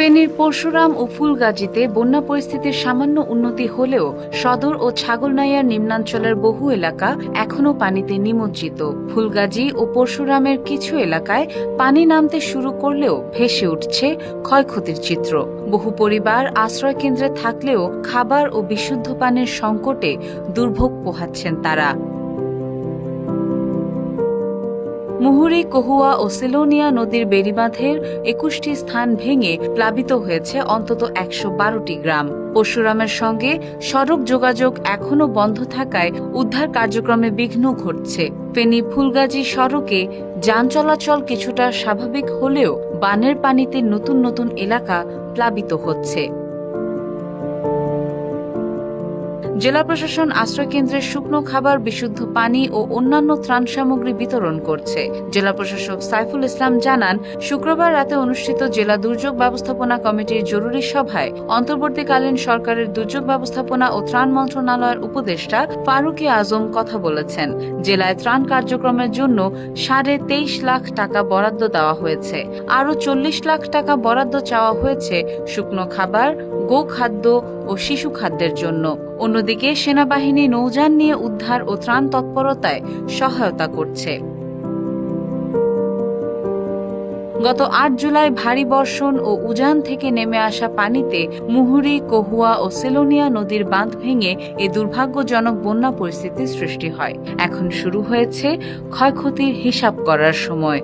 ফেনীর পরশুরাম ও ফুলগাজীতে বন্যা পরিস্থিতির সামান্য উন্নতি হলেও সদর ও ছাগলনাইয়ার নিম্নাঞ্চলের বহু এলাকা এখনও পানিতে নিমজ্জিত। ফুলগাজী ও পরশুরামের কিছু এলাকায় পানি নামতে শুরু করলেও ভেসে উঠছে ক্ষয়ক্ষতির চিত্র। বহু পরিবার আশ্রয় কেন্দ্রে থাকলেও খাবার ও বিশুদ্ধ পানির সংকটে দুর্ভোগ পোহাচ্ছেন তারা। মুহুরী, কহুয়া ও সিলোনিয়া নদীর বেড়িবাঁধের ২১টি স্থান ভেঙে প্লাবিত হয়েছে অন্তত ১১২টি গ্রাম। পরশুরামের সঙ্গে সড়ক যোগাযোগ এখনও বন্ধ থাকায় উদ্ধার কার্যক্রমে বিঘ্ন ঘটছে। ফেনী ফুলগাজী সড়কে যান চলাচল কিছুটা স্বাভাবিক হলেও বানের পানিতে নতুন নতুন এলাকা প্লাবিত হচ্ছে। জেলা প্রশাসন আশ্রয়কেন্দ্রের শুকনো খাবার, বিশুদ্ধ পানি ও অন্যান্য ত্রাণ সামগ্রী বিতরণ করছে। জেলা প্রশাসক সাইফুল ইসলাম জানান, শুক্রবার রাতে অনুষ্ঠিত জেলা দুর্যোগ ব্যবস্থাপনা কমিটির জরুরি সভায় অন্তর্বর্তীকালীন সরকারের দুর্যোগ ব্যবস্থাপনা ও ত্রাণ মন্ত্রণালয়ের উপদেষ্টা ফারুক আজম কথা বলেছেন। জেলায় ত্রাণ কার্যক্রমের জন্য ২.৫ লাখ টাকা বরাদ্দ দেওয়া হয়েছে। আরও ৪০ লাখ টাকা বরাদ্দ চাওয়া হয়েছে শুকনো খাবার, গোখাদ্য ও শিশু খাদ্যের জন্য। অন্যদিকে সেনাবাহিনী নৌযান নিয়ে উদ্ধার ও ত্রাণ তৎপরতায় সহায়তা করছে। গত ৮ জুলাই ভারী বর্ষণ ও উজান থেকে নেমে আসা পানিতে মুহুরী, কহুয়া ও সিলোনিয়া নদীর বাঁধ ভেঙে এ দুর্ভাগ্যজনক বন্যা পরিস্থিতির সৃষ্টি হয়। এখন শুরু হয়েছে ক্ষয়ক্ষতির হিসাব করার সময়।